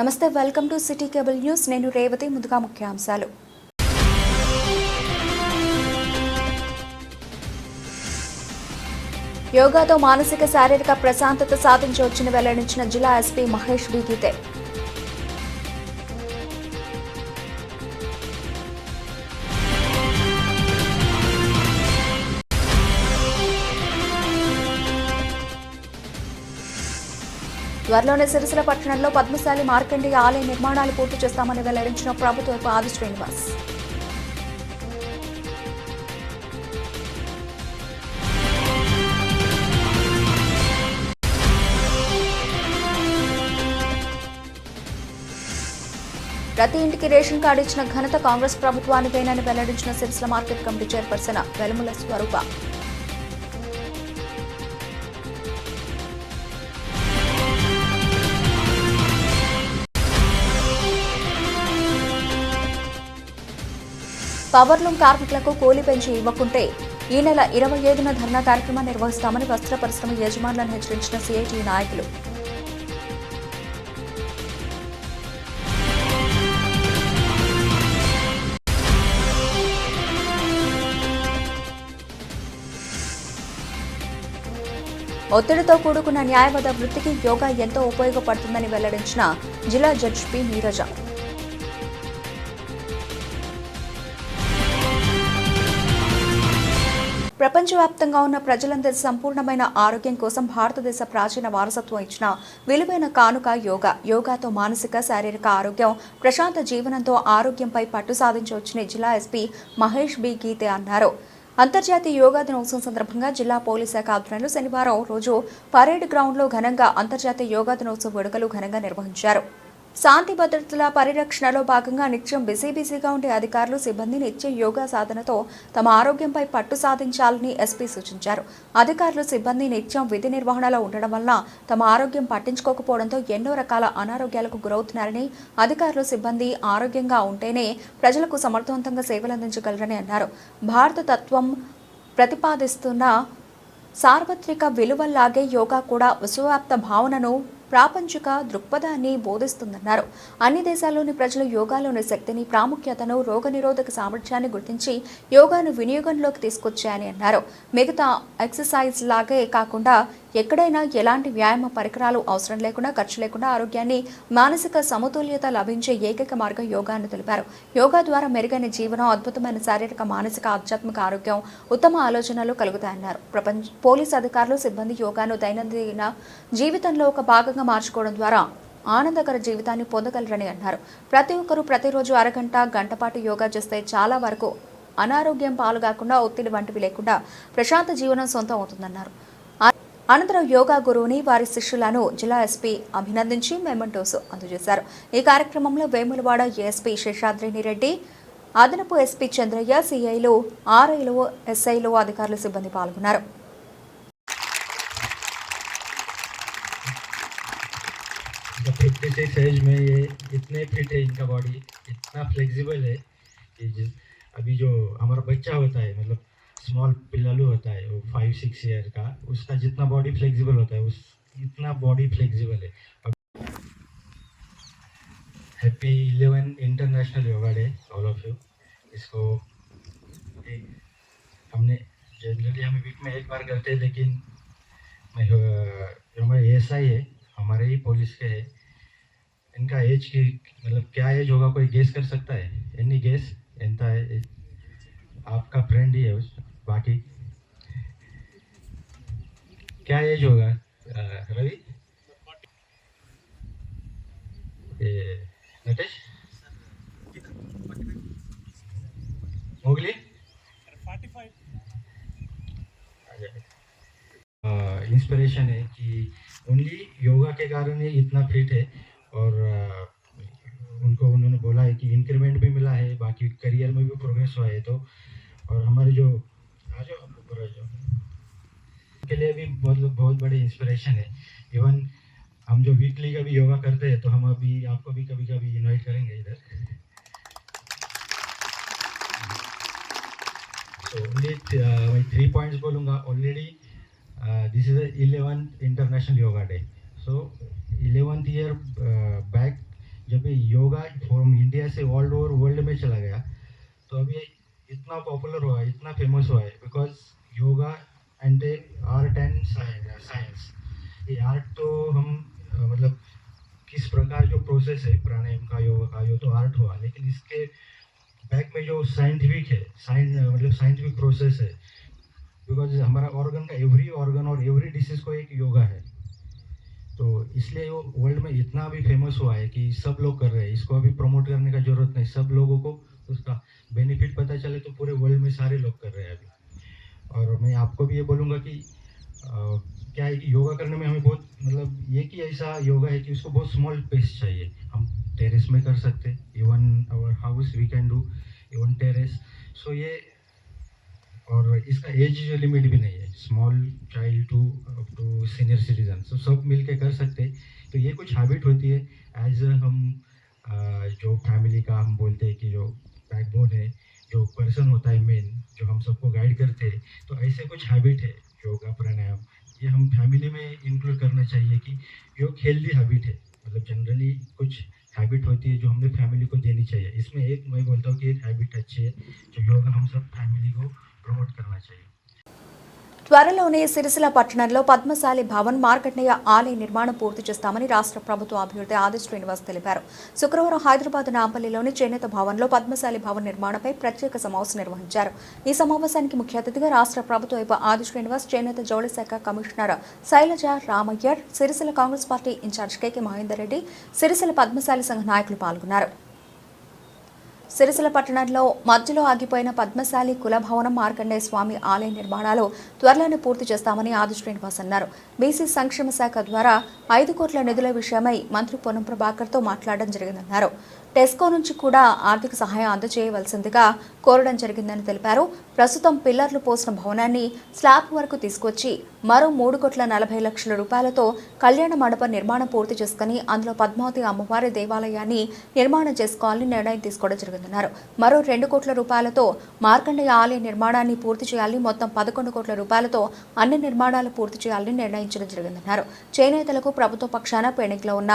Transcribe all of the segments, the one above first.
నమస్తే, welcome to city cable news. నేను రేవతి. ముందుగా ముఖ్యాంశాలు. యోగాతో మానసిక శారీరక ప్రశాంతత సాధించవచ్చని వెల్లడించిన జిల్లా ఎస్పీ మహేష్ బి గీతే. త్వరలోనే సిరిసిల్ల పట్టణంలో పద్మశాలి మార్కండేయ ఆలయ నిర్మాణాలు పూర్తి చేస్తామని వెల్లడించిన ప్రభుత్వ ఆది శ్రీనివాస్. ప్రతి ఇంటికి రేషన్ కార్డు ఇచ్చిన ఘనత కాంగ్రెస్ ప్రభుత్వానిదేనని వెల్లడించిన Sircilla market committee chairperson Velumula Swaroopa. Powerloom కార్మికులకు కూలీ పెంచి ఇవ్వకుంటే ఈ నెల 27న ధర్నా కార్యక్రమం నిర్వహిస్తామని వస్త్ర పరిశ్రమ యజమానులను హెచ్చరించిన సిఐటి నాయకులు. ఒత్తిడితో కూడుకున్న న్యాయవాద వృత్తికి యోగా ఎంతో ఉపయోగపడుతుందని వెల్లడించిన జిల్లా జడ్జి పి నీరజ. ప్రపంచవ్యాప్తంగా ఉన్న ప్రజలందరి సంపూర్ణమైన ఆరోగ్యం కోసం భారతదేశ ప్రాచీన వారసత్వం ఇచ్చిన విలువైన కానుక యోగా. యోగాతో మానసిక శారీరక ఆరోగ్యం, ప్రశాంత జీవనంతో ఆరోగ్యంపై పట్టు సాధించవచ్చని జిల్లా ఎస్పీ మహేష్ బి గీతే అన్నారు. అంతర్జాతీయ యోగా దినోత్సవం సందర్భంగా జిల్లా పోలీస్ శాఖ ఆధ్వర్యంలో శనివారం రోజు పరేడ్ గ్రౌండ్లో ఘనంగా అంతర్జాతీయ యోగా దినోత్సవ వేడుకలు ఘనంగా నిర్వహించారు. శాంతి భద్రతల పరిరక్షణలో భాగంగా నిత్యం బిజీగా ఉండే అధికారులు, సిబ్బంది నిత్యం యోగా సాధనతో తమ ఆరోగ్యంపై పట్టు సాధించాలని ఎస్పీ సూచించారు. అధికారులు, సిబ్బంది నిత్యం విధి నిర్వహణలో ఉండడం వల్ల తమ ఆరోగ్యం పట్టించుకోకపోవడంతో ఎన్నో రకాల అనారోగ్యాలకు గురవుతున్నారని, అధికారులు, సిబ్బంది ఆరోగ్యంగా ఉంటేనే ప్రజలకు సమర్థవంతంగా సేవలందించగలరని అన్నారు. భారత తత్వం ప్రతిపాదిస్తున్న సార్వత్రిక విలువల్లాగే యోగా కూడా విశ్వవ్యాప్త భావనను, ప్రాపంచిక దృక్పథాన్ని బోధిస్తుందన్నారు. అన్ని దేశాల్లోని ప్రజలు యోగాలోని శక్తిని, ప్రాముఖ్యతను, రోగనిరోధక సామర్థ్యాన్ని గుర్తించి యోగాను వినియోగంలోకి తీసుకొచ్చాయని అన్నారు. మిగతా ఎక్సర్సైజ్ లాగే కాకుండా ఎక్కడైనా ఎలాంటి వ్యాయామ పరికరాలు అవసరం లేకుండా, ఖర్చు లేకుండా ఆరోగ్యాన్ని, మానసిక సమతుల్యత లభించే ఏకైక మార్గం యోగా అని తెలిపారు. యోగా ద్వారా మెరుగైన జీవనం, అద్భుతమైన శారీరక, మానసిక, ఆధ్యాత్మిక ఆరోగ్యం, ఉత్తమ ఆలోచనలు కలుగుతాయన్నారు. పోలీసు అధికారులు, సిబ్బంది యోగాను దైనందిన జీవితంలో ఒక భాగంగా మార్చుకోవడం ద్వారా ఆనందకర జీవితాన్ని పొందగలరని అన్నారు. ప్రతి ఒక్కరూ ప్రతిరోజు అరగంట, గంట పాటు యోగా చేస్తే చాలా వరకు అనారోగ్యం పాలుగాకుండా, ఒత్తిడి వంటివి లేకుండా ప్రశాంత జీవనం సొంతం అవుతుందన్నారు. అనంతరం యోగా గురువుని, వారి శిష్యులను జిల్లా ఎస్పీ అభినందించి మెమెంటోస్ అందజేశారు. ఈ కార్యక్రమంలో వేములవాడ ఏఎస్పీ శేషాద్రిని రెడ్డి, అదనపు ఎస్పీ చంద్రయ్య, సిఐలు, ఆర్ఐలు, ఎస్ఐలు, అధికారులు, సిబ్బంది పాల్గొన్నారు. एज में ये इतने फिट है, इनका बॉडी इतना फ्लेक्सिबल है कि अभी जो हमारा बच्चा होता है, मतलब स्मॉल पिल्लालू होता है, वो 5-6 ईयर का, उसका जितना बॉडी फ्लेक्सिबल होता है, उस इतना बॉडी फ्लेक्सिबल है. Happy 11 international yoga day all of you. इसको हमने जनरली हम वीक में एक बार करते हैं, लेकिन हमारे एएसआई है, हमारे ही पुलिस के है, इनका एज की मतलब क्या एज होगा, कोई गेस कर सकता है? Any guess? एंता है आपका फ्रेंड ही है उस, बाकी क्या एज होगा रवि? नटेश मोगली इंस्पिरेशन है कि ओनली योगा के कारण ही इतना फिट है. और उन्होंने बोला है कि इंक्रीमेंट भी मिला है, बाकी करियर में भी प्रोग्रेस हुआ है. तो और हमारे जो के लिए भी बहुत बड़ी इंस्पिरेशन है. इवन हम जो वीकली का भी योगा करते हैं, तो हम अभी आपको भी कभी इनवाइट करेंगे इधर. So only 3 points बोलूँगा. Already this is the 11th International Yoga Day. So 11th year back जब ये योगा फ्रॉम इंडिया से ऑल ओवर वर्ल्ड में चला गया तो अभी इतना पॉपुलर हुआ है, इतना फेमस हुआ है, because yoga and art and science. ये आर्ट तो हम मतलब किस प्रकार जो प्रोसेस है प्राणायाम का, योगा का, यो तो आर्ट हुआ, लेकिन इसके बैक में जो साइंटिफिक है, मतलब साइंटिफिक प्रोसेस है, बिकॉज हमारा ऑर्गन का एवरी ऑर्गन और एवरी डिसीज को एक योगा है। तो इसलिए वो वर्ल्ड में इतना भी फेमस हुआ है कि सब लोग कर रहे हैं। इसको अभी प्रमोट करने का जरूरत नहीं, सब लोगों को उसका बेनिफिट पता चले तो पूरे वर्ल्ड में सारे लोग कर रहे हैं अभी। और मैं आपको भी ये बोलूँगा कि क्या है कि योगा करने में हमें बहुत मतलब ये कि ऐसा योगा है कि उसको बहुत स्मॉल पेस चाहिए। हम टेरेस में कर सकते, even our house we can do even terrace. So ये, और इसका एज लिमिट भी नहीं है, small child to senior citizen, so सब मिल के कर सकते। तो ये कुछ हैबिट होती है एज हम जो फैमिली का हम बोलते हैं कि जो बैकबोन है, जो पर्सन होता है मेन, जो हम सबको गाइड करते हैं, तो ऐसे कुछ हैबिट है योगा प्राणायाम, ये हम फैमिली में इंक्लूड करना चाहिए कि योग हेल्दी हैबिट है। मतलब जनरली कुछ हैबिट होती है जो हमने फैमिली को देनी चाहिए। इसमें एक मैं बोलता हूँ कि एक हैबिट अच्छी है जो योगा हम सब फैमिली को प्रमोट करना चाहिए। త్వరలోనే సిరిసిల్ల పట్టణంలో పద్మశాలి భవన్ మార్కండేయ ఆలయ నిర్మాణం పూర్తి చేస్తామని రాష్ట్ర ప్రభుత్వ అభ్యర్థి ఆది శ్రీనివాస్ తెలిపారు. శుక్రవారం హైదరాబాద్ నాంపల్లిలోని చేనేత భవన్లో పద్మశాలి భవన్ నిర్మాణంపై ప్రత్యేక సమావేశం నిర్వహించారు. ఈ సమావేశానికి ముఖ్య అతిథిగా రాష్ట్ర ప్రభుత్వ వైపు ఆది శ్రీనివాస్, చేనేత జౌళి శాఖ commissioner Shailaja Ramaiyer, Sircilla Congress party incharge KK Mahender Reddy, Sircilla Padmashali సంఘ నాయకులు పాల్గొన్నారు. సిరిసిల్ల పట్టణంలో మధ్యలో ఆగిపోయిన పద్మశాలి కుల భవనం మార్కండేయ స్వామి ఆలయ నిర్మాణాలు త్వరలోనే పూర్తి చేస్తామని ఆది శ్రీనివాస్ అన్నారు. బీసీ సంక్షేమ శాఖ ద్వారా 5 కోట్ల నిధుల విషయమై మంత్రి పొన్నం ప్రభాకర్తో మాట్లాడడం జరిగిందన్నారు. టెస్కో నుంచి కూడా ఆర్థిక సహాయం అందజేయవలసిందిగా కోరడం జరిగిందని తెలిపారు. ప్రస్తుతం పిల్లర్లు పోసిన భవనాన్ని స్లాబ్ వరకు తీసుకొచ్చి మరో 3,40,00,000 రూపాయలతో కళ్యాణ మండపం నిర్మాణం పూర్తి చేసుకుని అందులో పద్మావతి అమ్మవారి దేవాలయాన్ని నిర్మాణం చేసుకోవాలని నిర్ణయం తీసుకోవడం జరిగిందన్నారు. మరో 2 కోట్ల రూపాయలతో మార్కండేయ ఆలయ నిర్మాణాన్ని పూర్తి చేయాలని, మొత్తం 11 కోట్ల రూపాయలతో అన్ని నిర్మాణాలు పూర్తి చేయాలని నిర్ణయించడం జరిగిందన్నారు. చేనేతలకు ప్రభుత్వ పక్షాన పెండింగ్లో ఉన్న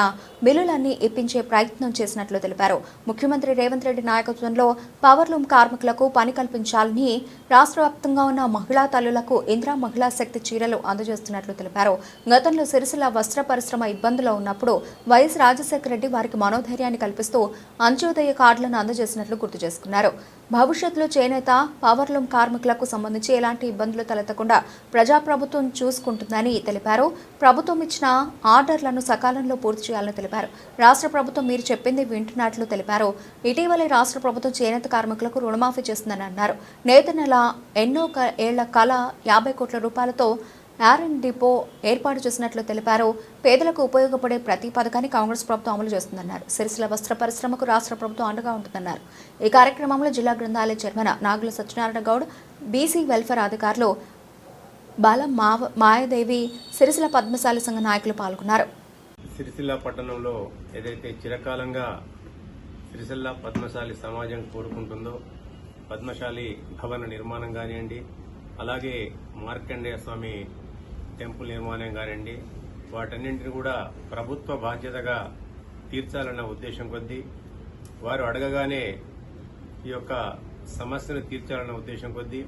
బిల్లులన్నీ ఇప్పించే ప్రయత్నం చేసినట్లు తెలిపారు. ముఖ్యమంత్రి రేవంత్ రెడ్డి నాయకత్వంలో పవర్లూమ్ కార్మికులకు పని కల్పించాలని రాష్ట్ర వ్యాప్తంగా ఉన్న మహిళా తల్లులకు ఇందిరా మహిళా శక్తి చీరలు అందజేస్తున్నట్లు తెలిపారు. గతంలో సిరిసిల్ల వస్త్ర పరిశ్రమ ఇబ్బందులో ఉన్నప్పుడు వైఎస్ రాజశేఖర రెడ్డి వారికి మనోధైర్యాన్ని కల్పిస్తూ అంత్యోదయ కార్డులను అందజేసినట్లు గుర్తు చేసుకున్నారు. భవిష్యత్తులో చేనేత పవర్లూమ్ కార్మికులకు సంబంధించి ఎలాంటి ఇబ్బందులు తలెత్తకుండా ప్రజాప్రభుత్వం చూసుకుంటుందని తెలిపారు. ప్రభుత్వం ఇచ్చిన ఆర్డర్లను సకాలంలో పూర్తి చేయాలని తెలిపారు. రాష్ట్ర ప్రభుత్వం మీరు చెప్పింది వింటున్నట్లు తెలిపారు. ఇటీవలే రాష్ట్ర ప్రభుత్వం చేనేత కార్మికులకు రుణమాఫీ చేస్తుందని అన్నారు. నేత నెల ఎన్నో ఏళ్ల కళ 50 కోట్ల రూపాయలతో ఆర్ఎన్ డిపో ఏర్పాటు చేసినట్లు తెలిపారు. పేదలకు ఉపయోగపడే ప్రతి పథకాన్ని కాంగ్రెస్ ప్రభుత్వం అమలు చేస్తుందన్నారు. సిరిసిల్ల వస్త్ర పరిశ్రమకు రాష్ట్ర ప్రభుత్వం అండగా ఉంటుందన్నారు. ఈ కార్యక్రమంలో జిల్లా గ్రంథాలయ చైర్మన్ నాగుల సత్యనారాయణ గౌడ్, బీసీ వెల్ఫేర్ అధికారులు బాలం మాయాదేవి, సిరిసిల్ల పద్మశాలి సంఘ నాయకులు పాల్గొన్నారు. సిరిసిల్ల పట్టణంలో ఏదైతే చిరకాలంగా సిరిసిల్ల పద్మశాలి సమాజం కోరుకుంటుందో పద్మశాలి భవన నిర్మాణం కానివ్వండి, అలాగే మార్కండేయ స్వామి టెంపుల్ నిర్మాణం కానివ్వండి, వాటన్నింటిని కూడా ప్రభుత్వ బాధ్యతగా తీర్చాలన్న ఉద్దేశం కొద్దీ వారు అడగగానే ఈ యొక్క సమస్యను తీర్చాలన్న ఉద్దేశం కొద్దీ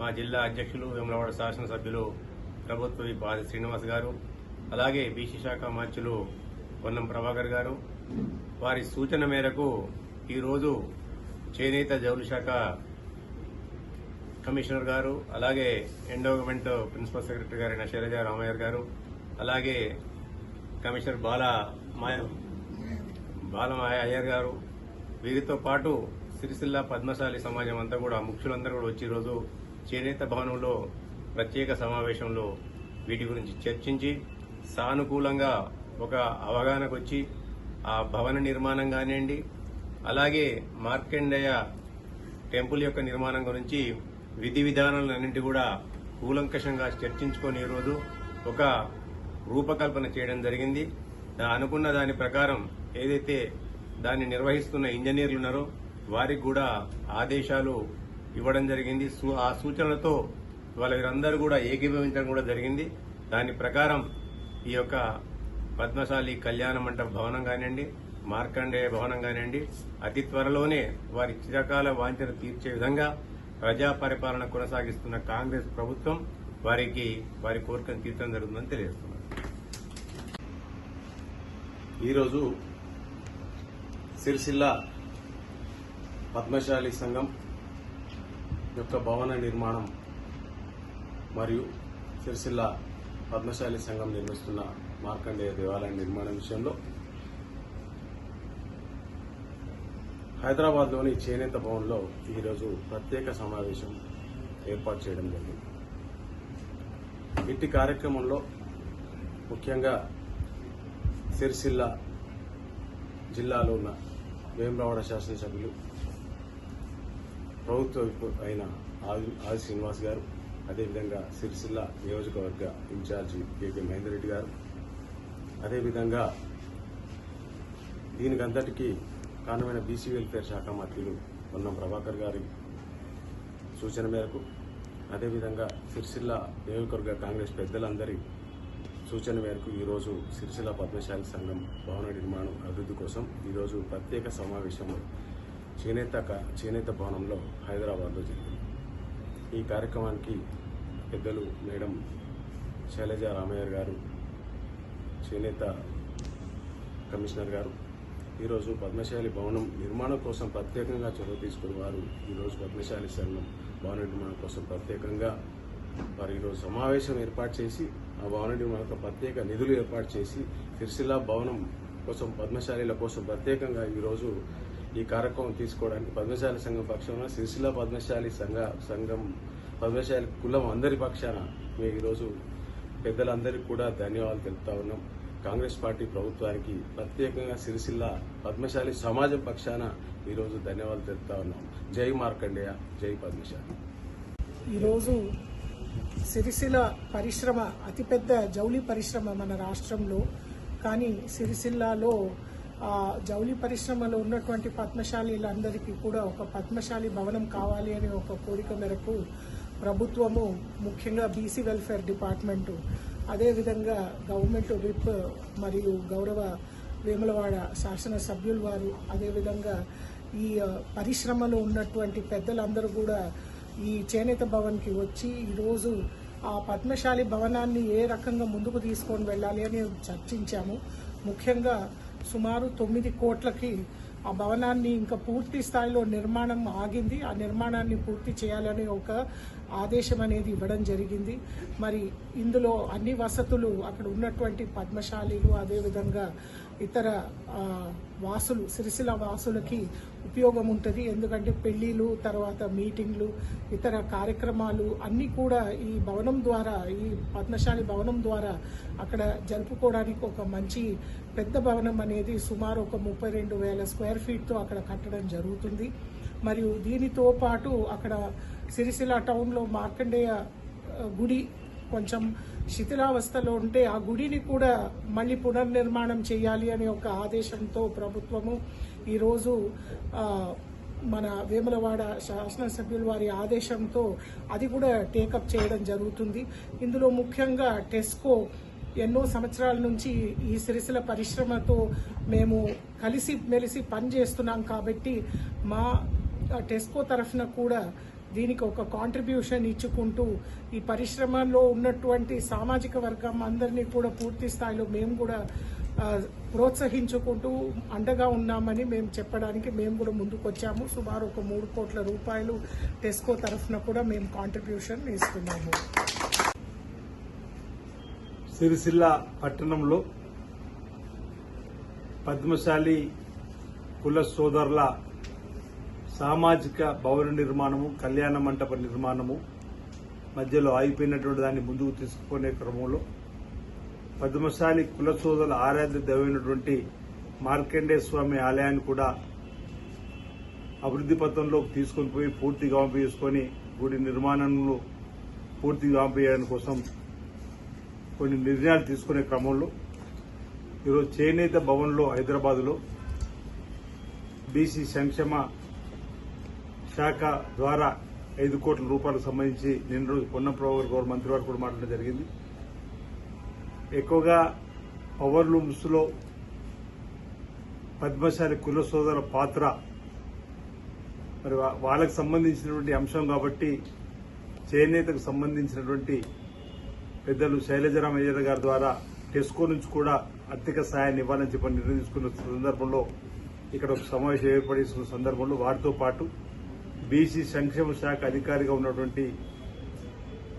మా జిల్లా అధ్యక్షులు, వేములవాడ శాసనసభ్యులు, ప్రభుత్వ విప్ ఆది శ్రీనివాస్ గారు, అలాగే బీసీ శాఖ మంత్రులు పొన్నం ప్రభాకర్ గారు వారి సూచన మేరకు ఈరోజు చేనేత జౌళి శాఖ కమిషనర్ గారు, అలాగే ఎండోమెంట్ ప్రిన్సిపల్ సెక్రటరీ గారైన శైలజ రామయ్య గారు, అలాగే కమిషనర్ బాలమాయ అయ్యర్ గారు, వీరితో పాటు సిరిసిల్ల పద్మశాలి సమాజం అంతా కూడా ముఖ్యులందరూ కూడా వచ్చి ఈరోజు చేనేత భవనంలో ప్రత్యేక సమావేశంలో వీటి గురించి చర్చించి సానుకూలంగా ఒక అవగాహనకు వచ్చి ఆ భవన నిర్మాణం కానివ్వండి, అలాగే మార్కండేయ టెంపుల్ యొక్క నిర్మాణం గురించి విధి విధానాలన్నింటి కూడా కూలంకషంగా చర్చించుకొని ఈరోజు ఒక రూపకల్పన చేయడం జరిగింది. అనుకున్న దాని ప్రకారం ఏదైతే దాన్ని నిర్వహిస్తున్న ఇంజనీర్లు ఉన్నారో వారికి కూడా ఆదేశాలు ఇవ్వడం జరిగింది. ఆ సూచనలతో వీరందరూ కూడా ఏకీభవించడం కూడా జరిగింది. దాని ప్రకారం ఈ యొక్క పద్మశాలి కళ్యాణ మండప భవనం కానివ్వండి, మార్కండేయ భవనం కానివ్వండి, అతి త్వరలోనే వారి చిరకాల వాంఛను తీర్చే విధంగా ప్రజా పరిపాలన కొనసాగిస్తున్న కాంగ్రెస్ ప్రభుత్వం వారి కోరికను తీర్చడం జరుగుతుందని తెలియజేస్తున్నారు. ఈరోజు సిరిసిల్ల పద్మశాలి సంఘం యొక్క భవన నిర్మాణం మరియు సిరిసిల్ల పద్మశాలి సంఘం నిర్మిస్తున్న మార్కండేయ దేవాలయం నిర్మాణం విషయంలో హైదరాబాద్లోని చేనేత భవన్లో ఈరోజు ప్రత్యేక సమావేశం ఏర్పాటు చేయడం జరిగింది. ఇట్టి కార్యక్రమంలో ముఖ్యంగా సిరిసిల్ల జిల్లాలో ఉన్న వేములవాడ శాసనసభ్యులు ప్రభుత్వ విప్ అయిన ఆది శ్రీనివాస్ గారు, అదేవిధంగా సిరిసిల్ల నియోజకవర్గ ఇన్ఛార్జి కేకే మహేందర్ రెడ్డి గారు, అదేవిధంగా దీనికంతటికీ కారణమైన బీసీ వెల్ఫేర్ శాఖ మంత్రులు పొన్నం ప్రభాకర్ గారి సూచన మేరకు, అదేవిధంగా సిరిసిల్ల నియోజకవర్గ కాంగ్రెస్ పెద్దలందరి సూచన మేరకు ఈరోజు సిరిసిల్ల పద్మశాలి సంఘం భవన నిర్మాణం అభివృద్ధి కోసం ఈరోజు ప్రత్యేక సమావేశం చేనేత భవనంలో హైదరాబాద్లో జరిగింది. ఈ కార్యక్రమానికి పెద్దలు మేడం శైలజ రామయ్య గారు, చేనేత కమిషనర్ గారు ఈరోజు పద్మశాలి భవనం నిర్మాణం కోసం ప్రత్యేకంగా చొరవ తీసుకుని వారు ఈరోజు పద్మశాలి సంఘం భవన నిర్మాణం కోసం ప్రత్యేకంగా వారు ఈరోజు సమావేశం ఏర్పాటు చేసి ఆ భవన నిర్మాణంలో ప్రత్యేక నిధులు ఏర్పాటు చేసి సిరిసిల్ల భవనం కోసం పద్మశాలీల కోసం ప్రత్యేకంగా ఈరోజు ఈ కార్యక్రమం తీసుకోవడానికి పద్మశాలి సంఘం పక్షాన సిరిసిల్ల పద్మశాలి సంఘం పద్మశాలి కులం అందరి పక్షాన మేము ఈరోజు పెద్దలందరికీ కూడా ధన్యవాదాలు తెలుపుతా ఉన్నాం. కాంగ్రెస్ పార్టీ ప్రభుత్వానికి ప్రత్యేకంగా సిరిసిల్ల పద్మశాలి సమాజం పక్షాన ఈరోజు ధన్యవాదాలు తెలుపుతా ఉన్నాం. జై మార్కండేయ, జై పద్మశాలి. ఈరోజు సిరిసిల్ల పరిశ్రమ అతిపెద్ద జౌళి పరిశ్రమ మన రాష్ట్రంలో, కానీ సిరిసిల్లాలో జౌళి పరిశ్రమలో ఉన్నటువంటి పద్మశాలీలందరికీ కూడా ఒక పద్మశాలి భవనం కావాలి అనే ఒక కోరిక మేరకు ప్రభుత్వము, ముఖ్యంగా బీసీ వెల్ఫేర్ డిపార్ట్మెంటు, అదేవిధంగా గవర్నమెంట్ విప్ మరియు గౌరవ వేములవాడ శాసనసభ్యులు వారు, అదేవిధంగా ఈ పరిశ్రమలో ఉన్నటువంటి పెద్దలందరూ కూడా ఈ చేనేత భవన్కి వచ్చి ఈరోజు ఆ పద్మశాలి భవనాన్ని ఏ రకంగా ముందుకు తీసుకొని వెళ్ళాలి అని చర్చించాము. ముఖ్యంగా సుమారు 9 కోట్లకి ఆ భవనాన్ని ఇంకా పూర్తి స్థాయిలో నిర్మాణం ఆగింది. ఆ నిర్మాణాన్ని పూర్తి చేయాలని ఒక ఆదేశం అనేది ఇవ్వడం జరిగింది. మరి ఇందులో అన్ని వసతులు అక్కడ ఉన్నటువంటి పద్మశాలీలు, అదేవిధంగా ఇతర వాసులు, సిరిసిల్ల వాసులకి ఉపయోగం ఉంటుంది. ఎందుకంటే పెళ్లిళ్ళు, తర్వాత మీటింగ్లు, ఇతర కార్యక్రమాలు అన్నీ కూడా ఈ భవనం ద్వారా, ఈ పద్మశాలి భవనం ద్వారా అక్కడ జరుపుకోవడానికి ఒక మంచి పెద్ద భవనం అనేది సుమారు ఒక 32,000 స్క్వేర్ ఫీట్తో అక్కడ కట్టడం జరుగుతుంది. మరియు దీనితో పాటు అక్కడ సిరిసిల్ల టౌన్లో మార్కండేయ గుడి కొంచెం శిథిలావస్థలో ఉంటే ఆ గుడిని కూడా మళ్ళీ పునర్నిర్మాణం చేయాలి అనే ఒక ఆదేశంతో ప్రభుత్వము ఈరోజు మన వేములవాడ శాసనసభ్యుల వారి ఆదేశంతో అది కూడా టేకప్ చేయడం జరుగుతుంది. ఇందులో ముఖ్యంగా టెస్కో ఎన్నో సంవత్సరాల నుంచి ఈ సిరిసిల్ల పరిశ్రమతో మేము కలిసి మెలిసి పనిచేస్తున్నాం కాబట్టి మా టెస్కో తరఫున కూడా దీనికి ఒక కాంట్రిబ్యూషన్ ఇచ్చుకుంటూ ఈ పరిశ్రమలో ఉన్నటువంటి సామాజిక వర్గం అందరినీ కూడా పూర్తి స్థాయిలో మేము కూడా ప్రోత్సహించుకుంటూ అండగా ఉన్నామని మేము చెప్పడానికి మేము కూడా ముందుకు వచ్చాము. సుమారు ఒక 3 కోట్ల రూపాయలు టెస్కో తరఫున కూడా మేము కాంట్రిబ్యూషన్ ఇస్తున్నాము. సిరిసిల్ల పట్టణంలో పద్మశాలి కుల సోదరుల సామాజిక భవన నిర్మాణము, కళ్యాణ మంటప నిర్మాణము మధ్యలో ఆగిపోయినటువంటి దాన్ని ముందుకు తీసుకునే క్రమంలో పద్మశాలి కుల సోదరుల ఆరాధ్య దైవమైనటువంటి మార్కండేయ స్వామి ఆలయాన్ని కూడా అభివృద్ధి పథంలోకి తీసుకొని పోయి పూర్తిగా పంపించుకొని గుడి నిర్మాణంలో పూర్తిగా పంపించడం కోసం కొన్ని నిర్ణయాలు తీసుకునే క్రమంలో ఈరోజు చేనేత భవన్లో హైదరాబాద్లో బీసీ సంక్షేమ శాఖ ద్వారా 5 కోట్ల రూపాయలకు సంబంధించి నిన్న రోజు పొన్నం ప్రభాకర్ గౌరవ మంత్రి వారు కూడా మాట్లాడడం జరిగింది. ఎక్కువగా పవర్ లూమ్స్ లో పద్మశాలి కుల సోదరుల పాత్ర మరి వాళ్ళకు సంబంధించినటువంటి అంశం కాబట్టి చేనేతకు సంబంధించినటువంటి పెద్దలు శైలజరామయ్య గారి ద్వారా టెస్కో నుంచి కూడా ఆర్థిక సాయాన్ని ఇవ్వాలని చెప్పి నిర్ణయం తీసుకున్న సందర్భంలో ఇక్కడ ఒక సమావేశం ఏర్పడిస్తున్న సందర్భంలో వారితో పాటు బీసీ సంక్షేమ శాఖ అధికారిగా ఉన్నటువంటి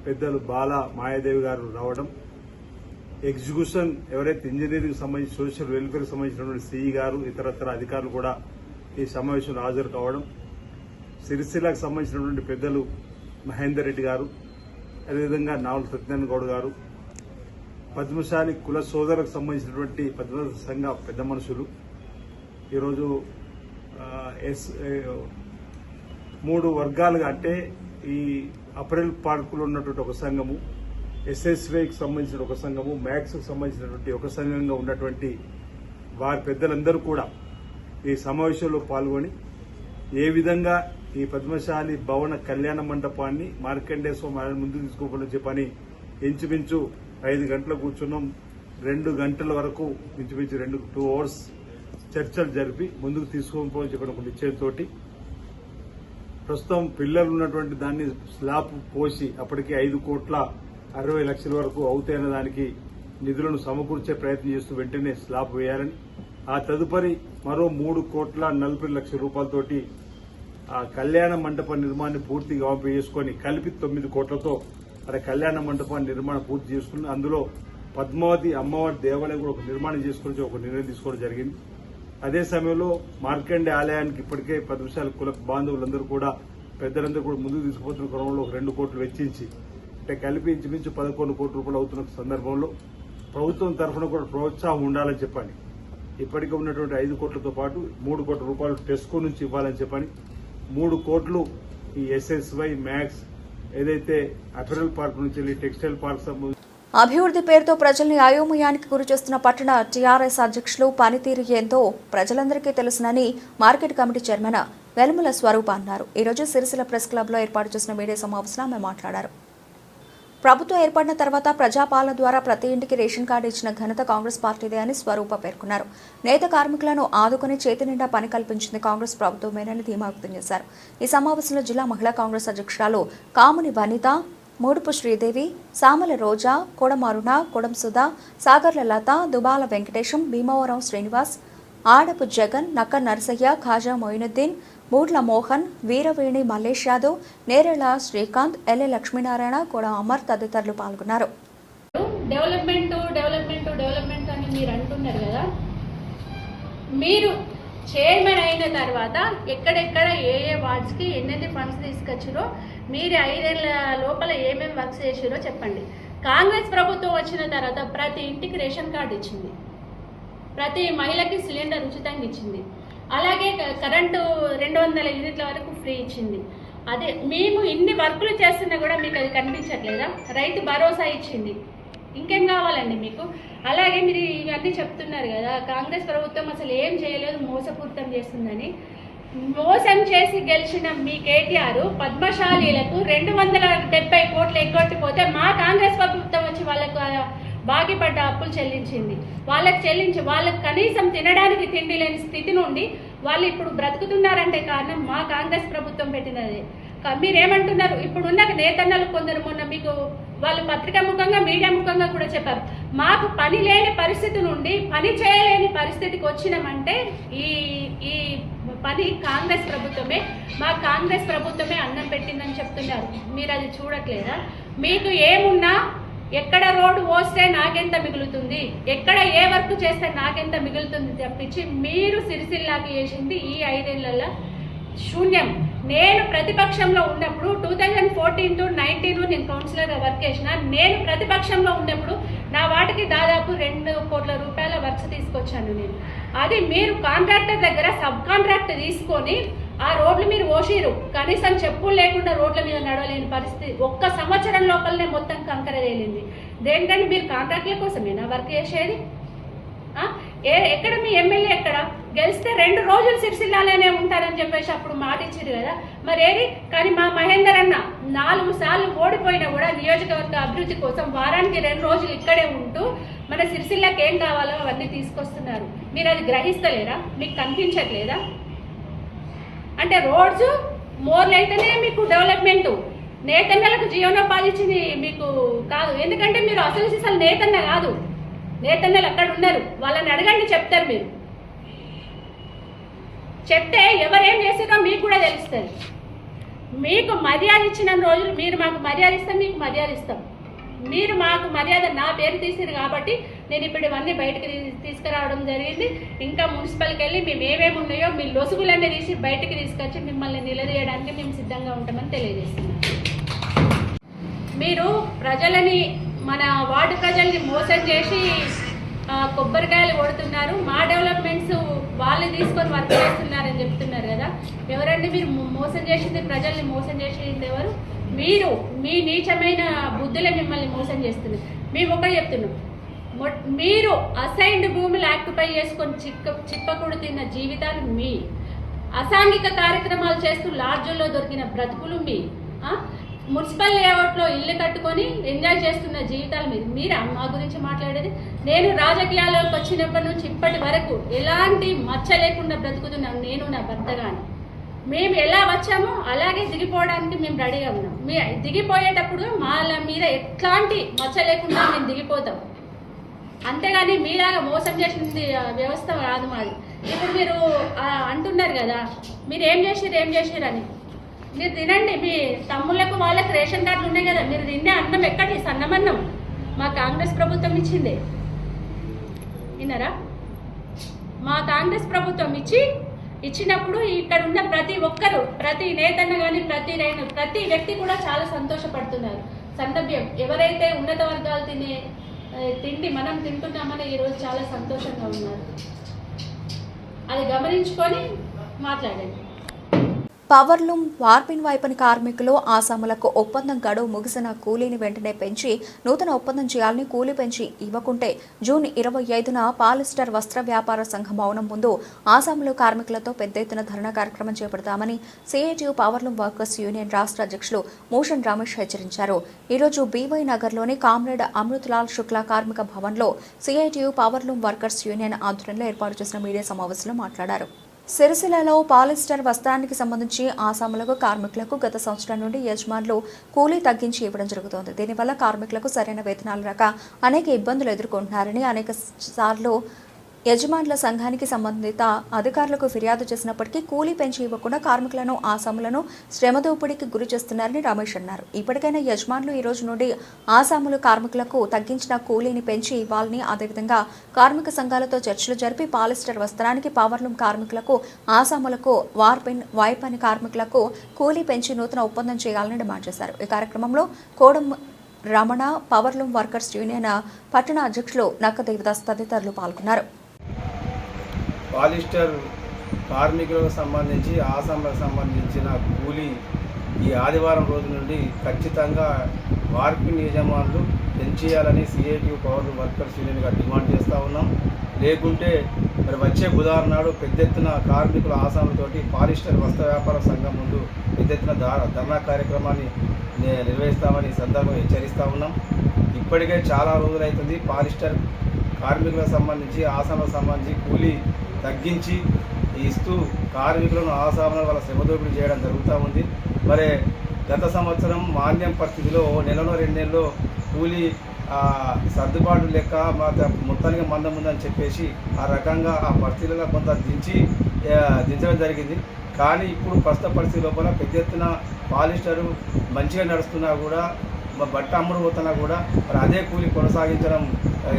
పెద్దలు బాల మాయాదేవి గారు రావడం, ఎగ్జిక్యూషన్ ఎవరైతే ఇంజనీరింగ్ సంబంధించి సోషల్ వెల్ఫేర్ సంబంధించినటువంటి సిఈ గారు ఇతరత్ర అధికారులు కూడా ఈ సమావేశంలో హాజరు కావడం, సిరిసిల్లకు సంబంధించినటువంటి పెద్దలు మహేందర్ రెడ్డి గారు, అదేవిధంగా నావల్ సత్యనారాయణ గౌడ్ గారు, పద్మశాలి కుల సోదరులకు సంబంధించినటువంటి పద్మ సంఘ పెద్ద మనుషులు ఈరోజు 3 వర్గాలుగా అంటే ఈ అపరెల్ పార్కులో ఉన్నటువంటి ఒక సంఘము, ఎస్ఎస్వైకి సంబంధించిన ఒక సంఘము, మ్యాక్స్కి సంబంధించినటువంటి ఒక సంఘంగా ఉన్నటువంటి వారి పెద్దలందరూ కూడా ఈ సమావేశంలో పాల్గొని ఏ విధంగా ఈ పద్మశాలి భవన కళ్యాణ మండపాన్ని మార్కండేయ స్వామి ముందుకు తీసుకోవాలని చెప్పని ఇంచుమించు 5 గంటలు కూర్చున్నాం. 2 గంటల వరకు ఇంచుమించు 2 అవర్స్ చర్చలు జరిపి ముందుకు తీసుకోవాలని చెప్పిన ఒక నిశ్చయంతో ప్రస్తుతం పిల్లలు ఉన్నటువంటి దాన్ని స్లాబ్ పోసి అప్పటికి 5,60,00,000 వరకు అవుతాయన్న దానికి నిధులను సమకూర్చే ప్రయత్నం చేస్తూ వెంటనే స్లాబ్ వేయాలని, ఆ తదుపరి మరో 3,40,00,000 రూపాయలతోటి ఆ కళ్యాణ మండప నిర్మాణాన్ని పూర్తిగా చేసుకుని కలిపి 9 కోట్లతో అక్కడ కళ్యాణ మండపాన్ని నిర్మాణం పూర్తి చేసుకుని అందులో పద్మావతి అమ్మవారి దేవాలయం కూడా ఒక నిర్మాణం చేసుకుని ఒక నిర్ణయం తీసుకోవడం జరిగింది. అదే సమయంలో మార్కండే ఆలయానికి ఇప్పటికే పద్మశాలి కుల బాంధవులందరూ కూడా పెద్దలందరూ కూడా ముందుకు తీసుకుపోతున్న క్రమంలో ఒక 2 కోట్లు వెచ్చించి అంటే కలిపి ఇంచుమించు 11 కోట్ల రూపాయలు అవుతున్న సందర్భంలో ప్రభుత్వం తరఫున కూడా ప్రోత్సాహం ఉండాలని చెప్పని ఇప్పటికే ఉన్నటువంటి 5 కోట్లతో పాటు 3 కోట్ల రూపాయలు టెస్కో నుంచి ఇవ్వాలని చెప్పని 3 కోట్లు ఈ ఎస్ఎస్వై మ్యాక్స్ ఏదైతే అపెరల్ పార్క్ నుంచి వెళ్ళి టెక్స్టైల్ పార్క్ అభివృద్ధి పేరుతో ప్రజల్ని అయోమయానికి గురిచేస్తున్న పట్టణ టీఆర్ఎస్ అధ్యక్షులు పనితీరు ఏందో ప్రజలందరికీ తెలుసునని మార్కెట్ కమిటీ చైర్మన్ వెలుముల స్వరూప అన్నారు. ఈరోజు సిరిసిల్ల ప్రెస్ క్లబ్లో ఏర్పాటు చేసిన మీడియా సమావేశంలో ఆమె మాట్లాడారు. ప్రభుత్వం ఏర్పడిన తర్వాత ప్రజాపాలన ద్వారా ప్రతి ఇంటికి రేషన్ కార్డు ఇచ్చిన ఘనత కాంగ్రెస్ పార్టీదే అని స్వరూప పేర్కొన్నారు. నేత కార్మికులను ఆదుకుని చేతి నిండా పని కల్పించింది కాంగ్రెస్ ప్రభుత్వమేనని ధీమా వ్యక్తం చేశారు. ఈ సమావేశంలో జిల్లా మహిళా కాంగ్రెస్ అధ్యక్షురాలు కాముని వనిత, మూడుపు శ్రీదేవి, సామల రోజా, కొడమారుణ, కొడం సుధా, సాగర్ల లత, దుబాల వెంకటేశం, భీమవరం శ్రీనివాస్, ఆడపు జగన్, నక్క నరసయ్య, ఖాజా మొయినుద్దీన్, మూడ్ల మోహన్, వీరవేణి మల్లేష్ యాదవ్, నేరేళ్ల శ్రీకాంత్, ఎల్ఏ లక్ష్మీనారాయణ, కొడ అమర్ తదితరులు పాల్గొన్నారు. డెవలప్మెంట్ అని మీరు అంటున్నారు కదా, మీరు చైర్మన్ అయిన తర్వాత ఎక్కడెక్కడ ఏ వార్డ్స్కి ఎన్నెన్ని ఫండ్స్ తీసుకొచ్చిరో, మీరు 5 ఏళ్ల లోపల ఏమేమి వర్క్స్ చేసిరో చెప్పండి. కాంగ్రెస్ ప్రభుత్వం వచ్చిన తర్వాత ప్రతి ఇంటికి రేషన్ కార్డు ఇచ్చింది, ప్రతి మహిళకి సిలిండర్ ఉచితంగా ఇచ్చింది, అలాగే కరెంటు 200 యూనిట్ల వరకు ఫ్రీ ఇచ్చింది. అదే మేము ఇన్ని వర్కులు చేస్తున్నా కూడా మీకు అది కనిపించట్లేదా? రైతు భరోసా ఇచ్చింది, ఇంకేం కావాలండి మీకు? అలాగే మీరు ఇవన్నీ చెప్తున్నారు కదా, కాంగ్రెస్ ప్రభుత్వం అసలు ఏం చేయలేదు, మోసపూరితం చేస్తుందని. మోసం చేసి గెలిచిన మీ కేటీఆర్ పద్మశాలీలకు 270 కోట్లు ఎగ్గొట్టిపోతే మా కాంగ్రెస్ ప్రభుత్వం వచ్చి వాళ్ళకు బాకీపడ్డ అప్పులు చెల్లించింది. వాళ్ళకు కనీసం తినడానికి తిండి లేని స్థితి నుండి వాళ్ళు ఇప్పుడు బ్రతుకుతున్నారంటే కారణం మా కాంగ్రెస్ ప్రభుత్వం పెట్టినదే. మీరేమంటున్నారు? ఇప్పుడున్న నేతన్నలు కొందరు మొన్న మీకు వాళ్ళు పత్రికా ముఖంగా మీడియా ముఖంగా కూడా చెప్పారు, మాకు పని లేని పరిస్థితి నుండి పని చేయలేని పరిస్థితికి వచ్చినామంటే ఈ పని కాంగ్రెస్ ప్రభుత్వమే, మా కాంగ్రెస్ ప్రభుత్వమే అన్నం పెట్టిందని చెప్తున్నారు. మీరు అది చూడట్లేదా? మీకు ఏమున్నా ఎక్కడ రోడ్డు పోస్తే నాకెంత మిగులుతుంది, ఎక్కడ ఏ వర్క్ చేస్తే నాకెంత మిగులుతుంది తప్పించి మీరు సిరిసిల్లాకి చేసింది ఈ 5 ఏళ్లలో శూన్యం. నేను ప్రతిపక్షంలో ఉన్నప్పుడు 2014 to 19 నేను కౌన్సిలర్గా వర్క్ చేసిన. నేను ప్రతిపక్షంలో ఉన్నప్పుడు నా వాటికి దాదాపు 2 కోట్ల రూపాయల వర్క్స్ తీసుకొచ్చాను నేను. అది మీరు కాంట్రాక్టర్ దగ్గర సబ్ కాంట్రాక్ట్ తీసుకొని ఆ రోడ్లు మీరు పోసిరు, కనీసం చెప్పులు లేకుండా రోడ్ల మీద నడవలేని పరిస్థితి. 1 సంవత్సరం లోపలనే మొత్తం కంకర తేలింది. దేనికంటే మీరు కాంట్రాక్ట్ల కోసమేనా వర్క్ చేసేది? ఎక్కడ మీ ఎమ్మెల్యే ఎక్కడ? గెలిస్తే 2 రోజులు సిరిసిల్లాలోనే ఉంటారని చెప్పేసి అప్పుడు మాట ఇచ్చారు కదా, మరి ఏది? కానీ మా మహేందర్ అన్న 4 సార్లు ఓడిపోయినా కూడా నియోజకవర్గ అభివృద్ధి కోసం వారానికి 2 రోజులు ఇక్కడే ఉంటూ మన సిరిసిల్లకి ఏం కావాలో అవన్నీ తీసుకొస్తున్నారు. మీరు అది గ్రహిస్తలేరా? మీకు కనిపించట్లేదా? అంటే రోడ్స్ మోర్లు అయితేనే మీకు డెవలప్మెంట్, నేతన్నలకు జీవనోపాధి ఇచ్చింది మీకు కాదు. ఎందుకంటే మీరు అసలు నేతన్న కాదు, నేతన్నలు అక్కడ ఉన్నారు, వాళ్ళని అడగండి, చెప్తారు. మీరు చెప్తే ఎవరేం చేస్తారో మీకు కూడా తెలుస్తుంది. మీకు మర్యాద ఇచ్చిన రోజులు మీరు మాకు మర్యాద ఇస్తాం, మీకు మర్యాద ఇస్తాం. మీరు మాకు మర్యాద నా పేరు తీసిరు కాబట్టి నేను ఇప్పుడు ఇవన్నీ బయటకు తీసుకురావడం జరిగింది. ఇంకా మున్సిపల్కి వెళ్ళి మేము ఏమేమి ఉన్నాయో మీ లొసుగులన్నీ తీసి బయటకు తీసుకొచ్చి మిమ్మల్ని నిలదీయడానికి మేము సిద్ధంగా ఉంటామని తెలియజేస్తున్నాం. మీరు ప్రజలని, మన వార్డు ప్రజల్ని మోసం చేసి కొబ్బరికాయలు కొడుతున్నారు, మా డెవలప్మెంట్స్ వాళ్ళు తీసుకొని వర్క్ చేస్తున్నారని చెప్తున్నారు కదా. ఎవరండి మీరు మోసం చేసింది? ప్రజల్ని మోసం చేసింది ఎవరు? మీరు. మీ నీచమైన బుద్ధులే మిమ్మల్ని మోసం చేస్తున్నారు. మేము ఒకటి చెప్తున్నాం, మీరు అసైన్డ్ భూములు ఆక్యుపై చేసుకొని చిప్పకుడు తిన్న జీవితాలు మీ, అసాంఘిక కార్యక్రమాలు చేస్తూ లాడ్జుల్లో దొరికిన బ్రతుకులు మీ, మున్సిపల్ లేఅవుట్లో ఇల్లు కట్టుకొని ఎంజాయ్ చేస్తున్న జీవితాలు మీరా మా గురించి మాట్లాడేది? నేను రాజకీయాల్లోకి వచ్చినప్పటి నుంచి ఇప్పటి వరకు ఎలాంటి మచ్చ లేకుండా బ్రతుకుతున్నాం నేను, నా భర్త కానీ. మేము ఎలా వచ్చామో అలాగే దిగిపోవడానికి మేము రెడీగా ఉన్నాం. దిగిపోయేటప్పుడు మా మీద ఎట్లాంటి మచ్చ లేకుండా మేము దిగిపోతాం. అంతేగాని మీలాగా మోసం చేసింది వ్యవస్థ కాదు మాది. ఇప్పుడు మీరు అంటున్నారు కదా మీరు ఏం చేసిరు అని. మీరు తినండి, మీ తమ్ముళ్ళకు వాళ్ళకి రేషన్ కార్డులు ఉన్నాయి కదా, మీరు తినే అన్నం ఎక్కడి సన్నమన్నం మా కాంగ్రెస్ ప్రభుత్వం ఇచ్చిందే. విన్నారా? మా కాంగ్రెస్ ప్రభుత్వం ఇచ్చినప్పుడు ఇక్కడ ఉన్న ప్రతి ఒక్కరు, ప్రతి నేతన్న కానీ ప్రతి వ్యక్తి కూడా చాలా సంతోషపడుతున్నారు. సన్నభ్యం ఎవరైతే ఉన్నత వర్గాలు తినే తిండి మనం తింటున్నామని ఈరోజు చాలా సంతోషంగా ఉన్నారు. అది గమనించుకొని మాట్లాడండి. పవర్లూమ్ వార్పిన్ వైపని కార్మికులు ఆసాములకు ఒప్పందం గడువు ముగిసిన కూలీని వెంటనే పెంచి నూతన ఒప్పందం చేయాలని, కూలీ పెంచి ఇవ్వకుంటే జూన్ 25న పాలిస్టర్ వస్త్ర వ్యాపార సంఘం భవనం ముందు ఆసాములు కార్మికులతో పెద్ద ఎత్తున ధర్నా కార్యక్రమం చేపడతామని సిఐటియు పవర్లూమ్ వర్కర్స్ యూనియన్ రాష్ట్ర అధ్యక్షులు మోషన్ రమేష్ హెచ్చరించారు. ఈరోజు బీవై నగర్లోని కామ్రేడ్ అమృత్లాల్ శుక్లా కార్మిక భవన్లో సిఐటియు పవర్లూమ్ వర్కర్స్ యూనియన్ ఆధ్వర్యంలో ఏర్పాటు చేసిన మీడియా సమావేశంలో మాట్లాడారు. సిరిసిల్లలో పాలిస్టర్ వస్త్రానికి సంబంధించి ఆసాములకు కార్మికులకు గత సంవత్సరం నుండి యజమానులు కూలీ తగ్గించి ఇవ్వడం జరుగుతోంది. దీనివల్ల కార్మికులకు సరైన వేతనాలు రాక అనేక ఇబ్బందులు ఎదుర్కొంటున్నారని అనేక సార్లు యజమానుల సంఘానికి సంబంధిత అధికారులకు ఫిర్యాదు చేసినప్పటికీ కూలీ పెంచి ఇవ్వకుండా కార్మికులను ఆసాములను శ్రమదోపిడికి గురి చేస్తున్నారని రమేష్ అన్నారు. ఇప్పటికైనా యజమానులు ఈ రోజు నుండి ఆసాములు కార్మికులకు తగ్గించిన కూలీని పెంచి ఇవ్వాలని, అదేవిధంగా కార్మిక సంఘాలతో చర్చలు జరిపి పాలిస్టర్ వస్త్రానికి పవర్లూమ్ కార్మికులకు, ఆసాములకు వార్పిన్ వైపని కార్మికులకు కూలీ పెంచి నూతన ఒప్పందం చేయాలని డిమాండ్ చేశారు. ఈ కార్యక్రమంలో Kodam Ramana, powerloom workers union పట్టణ అధ్యక్షులు నక్క దేవదాస్ తదితరులు పాల్గొన్నారు. పాలిస్టర్ కార్మికులకు సంబంధించి ఆసాంలకు సంబంధించిన కూలీ ఈ ఆదివారం రోజు నుండి ఖచ్చితంగా వార్పిన్ యజమానులు పెంచేయాలని సిఐటియు పవర్లూమ్ వర్కర్స్ యూనియన్గా డిమాండ్ చేస్తూ ఉన్నాం. లేకుంటే మరి వచ్చే బుధవారం నాడు పెద్ద ఎత్తున కార్మికుల ఆసాములతోటి పాలిస్టర్ వస్త్ర వ్యాపార సంఘం ముందు పెద్ద ఎత్తున ధర్నా కార్యక్రమాన్ని నిర్వహిస్తామని ఈ సందర్భంగా హెచ్చరిస్తూ ఉన్నాం. ఇప్పటికే చాలా రోజులైతుంది పాలిస్టర్ కార్మికులకు సంబంధించి, ఆసాములకు సంబంధించి కూలీ తగ్గించి ఇస్తూ కార్మికులను ఆసాములను వాళ్ళ శ్రమదోపిడీ చేయడం జరుగుతూ ఉంది. మరి గత సంవత్సరం మాన్యం పరిస్థితిలో నెలలో 2 నెలల్లో కూలీ సర్దుబాటు లెక్క మొత్తానికి మందం ఉందని చెప్పేసి ఆ రకంగా ఆ పరిస్థితులలో కొంత దించడం జరిగింది. కానీ ఇప్పుడు ప్రస్తుత పరిస్థితి లోపల పెద్ద ఎత్తున పాలిస్టరు మంచిగా నడుస్తున్నా కూడా, బట్ట అమ్ముడు పోతున్నా కూడా మరి అదే కూలీ కొనసాగించడం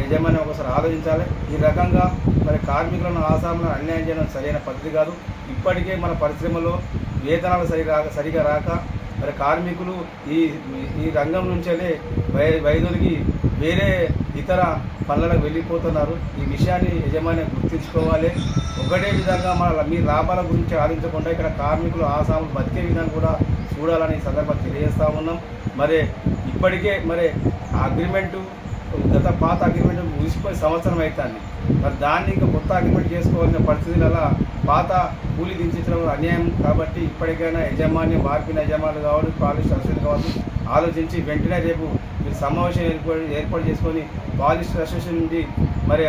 యజమాని ఒకసారి ఆలోచించాలి. ఈ రకంగా మరి కార్మికులను ఆసాములను అన్యాయం చేయడం సరైన పద్ధతి కాదు. ఇప్పటికే మన పరిశ్రమలో వేతనాలు సరిగా రాక మరి కార్మికులు ఈ రంగం నుంచే వైదొలిగి వేరే ఇతర పనులకు వెళ్ళిపోతున్నారు. ఈ విషయాన్ని యజమాని గుర్తించుకోవాలి. ఒకటే విధంగా మీ లాభాల గురించి ఆలోచించకుండా ఇక్కడ కార్మికులు ఆసాములు బతికే విధంగా కూడా చూడాలని సందర్భంగా తెలియజేస్తూ ఉన్నాం. మరి ఇప్పటికే మరి అగ్రిమెంటు గత పాత అగ్రిమెంట్ ముగిసిపోయి సంవత్సరం అవుతుంది. మరి దాన్ని ఇంకా కొత్త అగ్రిమెంట్ చేసుకోవాల్సిన పరిస్థితులలో పాత కూలీ దించడం అన్యాయం. కాబట్టి ఇప్పటికైనా యజమాని మార్పిన యజమానులు కావాలి, పాలిష్ అసోసియేషన్ కావాలి, ఆలోచించి వెంటనే రేపు మీరు సమావేశం ఏర్పాటు చేసుకొని పాలిష్ అసోసియేషన్ నుండి మరి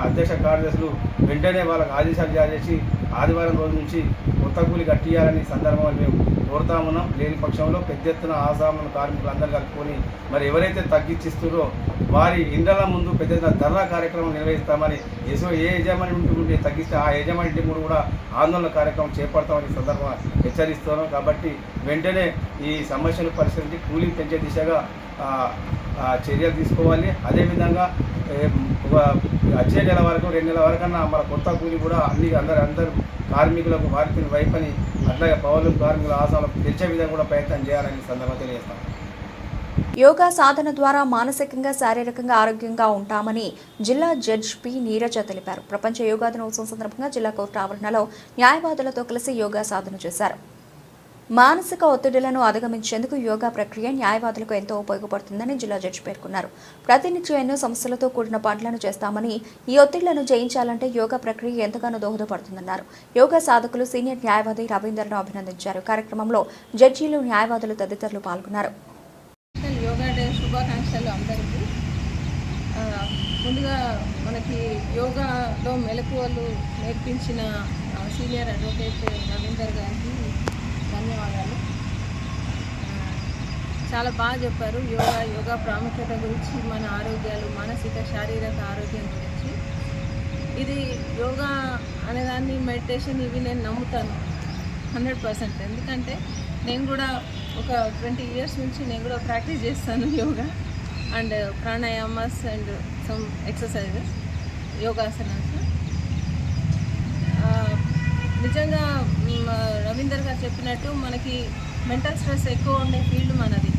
అధ్యక్ష కార్యదర్శులు వెంటనే వాళ్ళకి ఆదేశాలు జారీ చేసి ఆదివారం రోజు నుంచి కొత్త కూలి కట్టియాలని సందర్భంగా మేము కోరుతా ఉన్నాం. లేని పక్షంలో పెద్ద ఎత్తున ఆసాముల కార్మికులు అందరూ కలుపుకొని మరి ఎవరైతే తగ్గించిస్తున్నారో వారి ఇండ్ల ముందు పెద్ద ఎత్తున ధర్నా కార్యక్రమం నిర్వహిస్తామని, ఏ యజమాని ఉంటుంటే తగ్గిస్తే ఆ యజమాని ఇంటి ముందు కూడా ఆందోళన కార్యక్రమం చేపడతామని సందర్భంగా హెచ్చరిస్తున్నాం. కాబట్టి వెంటనే ఈ సమస్యలు పరిష్కరించి కూలీ పెంచే దిశగా చర్యలు తీసుకోవాలి. అదేవిధంగా వచ్చే నెల వరకు 2 నెలల వరకన్నా మన కొత్త కూలీ కూడా అందరూ కార్మికులకు వారికి వైపని అట్లాగే పౌరులు కార్మికుల ఆశాలకు తెచ్చే విధంగా కూడా ప్రయత్నం చేయాలని సందర్భంగా తెలియజేస్తాం. యోగా సాధన ద్వారా మానసికంగా శారీరకంగా ఆరోగ్యంగా ఉంటామని జిల్లా జడ్జి పి నీరజ తెలిపారు. ప్రపంచ యోగా దినోత్సవం సందర్భంగా జిల్లా కోర్టు ఆవరణలో న్యాయవాదులతో కలిసి యోగా సాధన చేశారు. మానసిక ఒత్తిడులను అధిగమించేందుకు యోగా ప్రక్రియ న్యాయవాదులకు ఎంతో ఉపయోగపడుతుందని జిల్లా జడ్జి పేర్కొన్నారు. ప్రతినిత్యం ఎన్నో సమస్యలతో కూడిన పనులను చేస్తామని ఈ ఒత్తిళ్లను జయించాలంటే యోగా ప్రక్రియ ఎంతగానో దోహదపడుతుందన్నారు. యోగా సాధకులు సీనియర్ న్యాయవాది రవీందర్ను అభినందించారు. కార్యక్రమంలో జడ్జీలు, న్యాయవాదులు తదితరులు పాల్గొన్నారు. యోగా డే శుభాకాంక్షలు అందరికీ. ముందుగా మనకి యోగాలో మెలకువలు నేర్పించిన సీనియర్ అడ్వకేట్ రవీందర్ గారికి ధన్యవాదాలు. చాలా బాగా చెప్పారు యోగా ప్రాముఖ్యత గురించి, మన ఆరోగ్యాలు, మానసిక శారీరక ఆరోగ్యం గురించి. ఇది యోగా అనేదాన్ని, మెడిటేషన్ ఇవి నేను నమ్ముతాను 100%. ఎందుకంటే నేను కూడా ఒక 20 years నుంచి నేను కూడా ప్రాక్టీస్ చేస్తాను yoga and pranayamas and some exercises, yogasanas. నిజంగా రవీందర్ గారు చెప్పినట్టు మనకి మెంటల్ స్ట్రెస్ ఎక్కువ ఉండే ఫీల్డ్ మనది,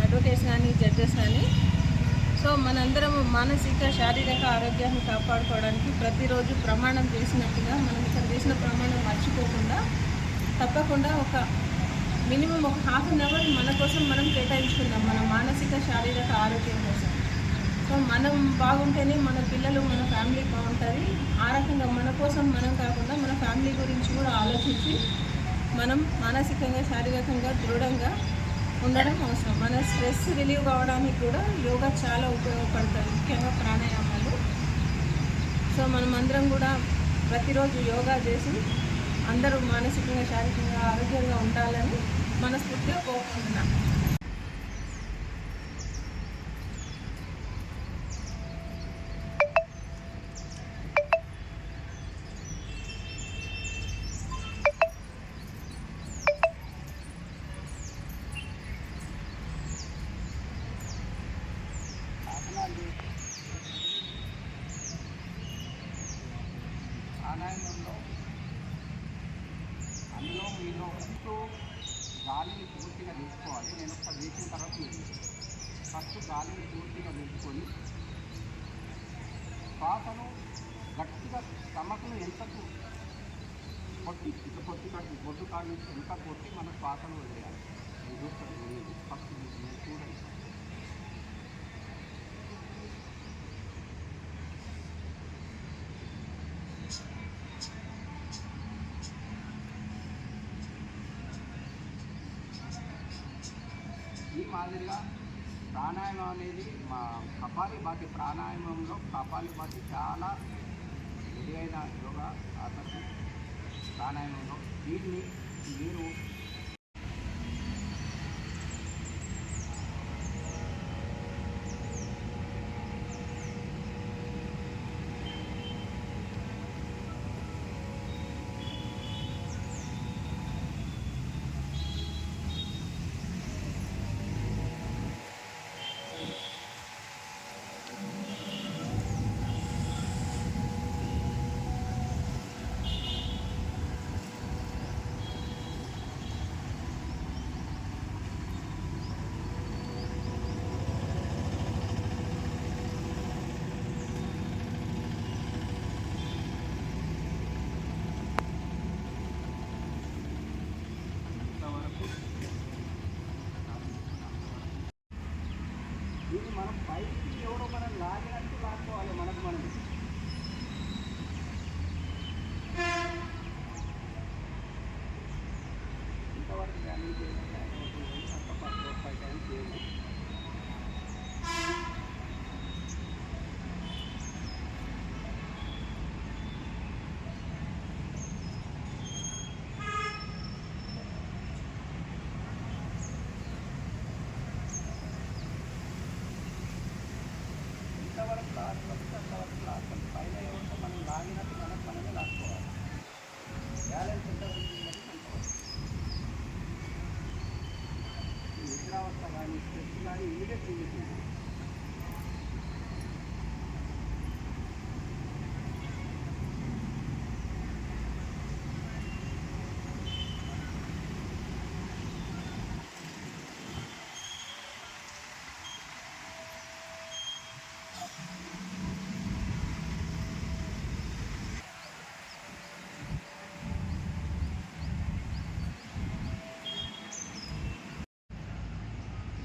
అడ్వకేట్స్ కానీ జడ్జెస్ కానీ. సో మనందరం మానసిక శారీరక ఆరోగ్యాన్ని కాపాడుకోవడానికి ప్రతిరోజు ప్రమాణం చేసినట్టుగా మనం ఇక్కడ చేసిన ప్రమాణం మర్చిపోకుండా తప్పకుండా మినిమం ఒక ½ an hour మన కోసం మనం కేటాయించుకుందాం, మన మానసిక శారీరక ఆరోగ్యం కోసం. సో మనం బాగుంటేనే మన పిల్లలు, మన ఫ్యామిలీ బాగుంటుంది. ఆ రకంగా మన కోసం మనం కాకుండా మన ఫ్యామిలీ గురించి కూడా ఆలోచించి మనం మానసికంగా శారీరకంగా దృఢంగా ఉండడం అవసరం. మన స్ట్రెస్ రిలీవ్ కావడానికి కూడా యోగా చాలా ఉపయోగపడుతుంది, ముఖ్యంగా ప్రాణాయామాలు. సో మనం అందరం కూడా ప్రతిరోజు యోగా చేసి అందరూ మానసికంగా శారీరకంగా ఆరోగ్యంగా ఉండాలని మనస్ఫూర్తిగా కోరుకుంటున్నాను. ప్రాణాయామంలో అందులో మీరు గాలిని పూర్తిగా తీసుకోవాలి. నేను ఒకసారి వేసిన తర్వాత మీరు ఫస్ట్ గాలిని పూర్తిగా తీసుకొని శ్వాసను గట్టిగా స్టమక్ను ఎంతకు కొట్టి బొడ్డు కాడి నుంచి ఎంత కొట్టి మన శ్వాసను వదిలేయాలి. ఫస్ట్ నేను చూడండి. ఈ మాదిరిగా ప్రాణాయామం అనేది మా కపాలభాతి ప్రాణాయామంలో కపాలభాతి చాలా మెరుగైన యోగా ఆసనం. ప్రాణాయామంలో దీన్ని మీరు యాక్టివిటీ.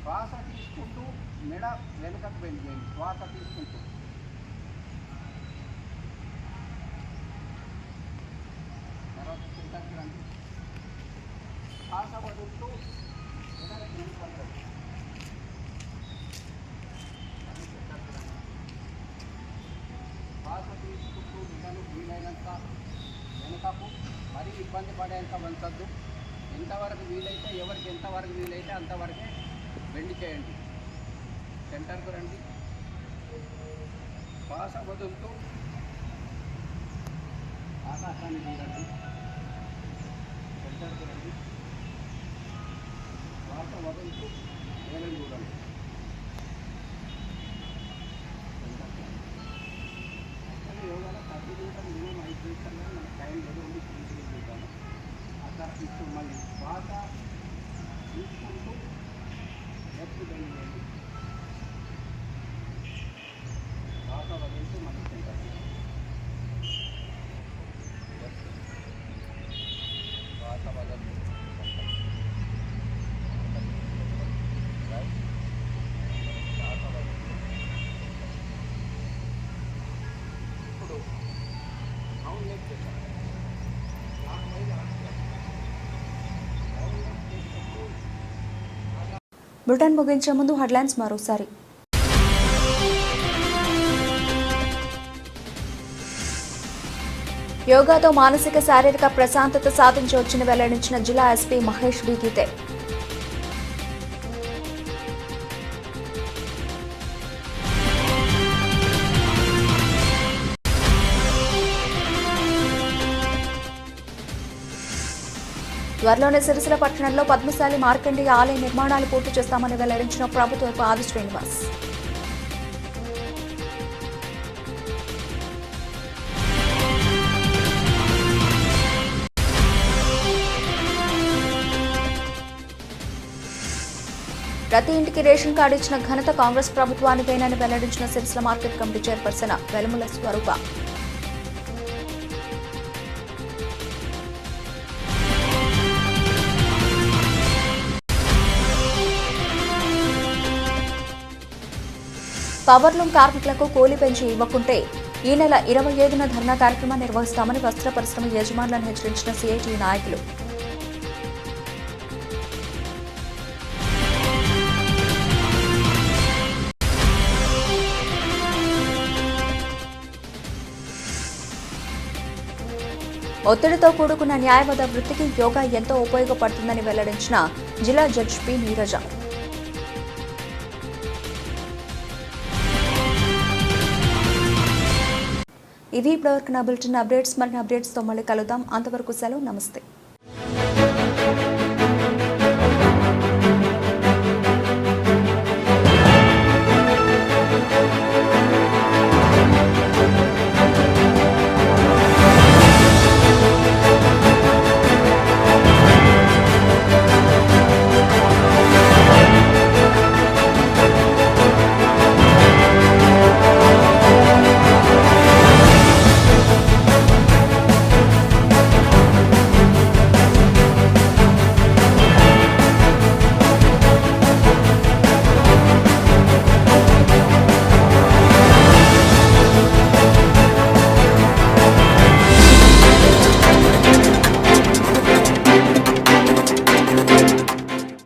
శ్వాస తీసుకుంటూ మెడ వెనుకకు బెండ్ చేయండి. శ్వాస తీసుకుంటూ తర్వాత కిందకి రండి. శ్వాస వదులుతూ మెడ వెనుకకు రండి. శ్వాస తీసుకుంటూ మెడను వీలైనంత వెనుకకు, మరీ ఇబ్బంది పడేంత వంచద్దు. ఎంతవరకు వీలైతే, ఎవరికి ఎంతవరకు వీలైతే అంతవరకే బెండ్ చేయండి. సెంటర్కు రండి. శ్వాస వదులుతూ ఆకాశాన్ని చూడండి. సెంటర్కు రండి. శ్వాస వదులుతూ నేలను చూడండి. యాక్చువల్లీ యోగాలో 30 నిమిషాలు మినిమం 5 నిమిషాలు మనకు టైం లేదు, ఓన్లీ 3 నిమిషాలు చూద్దాము. అక్కడ ఇప్పుడు మళ్ళీ శ్వాస తీసుకుంటూ లెఫ్ట్ బెండ్ చేయండి. శ్వాస వదిలితే మళ్ళీ సెంటర్. శ్వాస వదలు. శ్వాస వదలు. ఇప్పుడు రౌండ్ లెగ్ చేశాను. నాకు వైపు రౌండ్ లెగ్ చేసినప్పుడు బులెటిన్ ముగించే ముందు హెడ్లైన్స్ మరోసారి. యోగాతో మానసిక శారీరక ప్రశాంతత సాధించవచ్చని వెల్లడించిన జిల్లా ఎస్పీ మహేష్ బి గీతే. త్వరలోనే సిరిసిల్ల పట్టణంలో పద్మశాలి మార్కండేయ ఆలయ నిర్మాణాలు పూర్తి చేస్తామని వెల్లడించిన ప్రభుత్వ ఆది శ్రీనివాస్. ప్రతి ఇంటికి రేషన్ కార్డు ఇచ్చిన ఘనత కాంగ్రెస్ ప్రభుత్వానిదేనని వెల్లడించిన సిరిసిల్ల మార్కెట్ కమిటీ చైర్పర్సన్ వెలముల స్వరూప. పవర్లూమ్ కార్మికులకు కూలీ పెంచి ఇవ్వకుంటే ఈ నెల 27న ధర్నా కార్యక్రమం నిర్వహిస్తామని వస్త్ర పరిశ్రమ యజమానులను హెచ్చరించిన సిఐటి నాయకులు. ఒత్తిడితో కూడుకున్న న్యాయవాద వృత్తికి యోగా ఎంతో ఉపయోగపడుతుందని వెల్లడించిన జిల్లా జడ్జి పి నీరజ. ఇవి ఇప్పటివరకు నా బులెటిన్ అప్డేట్స్. మరిన్ని అప్డేట్స్తో మళ్ళీ కలుద్దాం. అంతవరకు సెలవు. నమస్తే.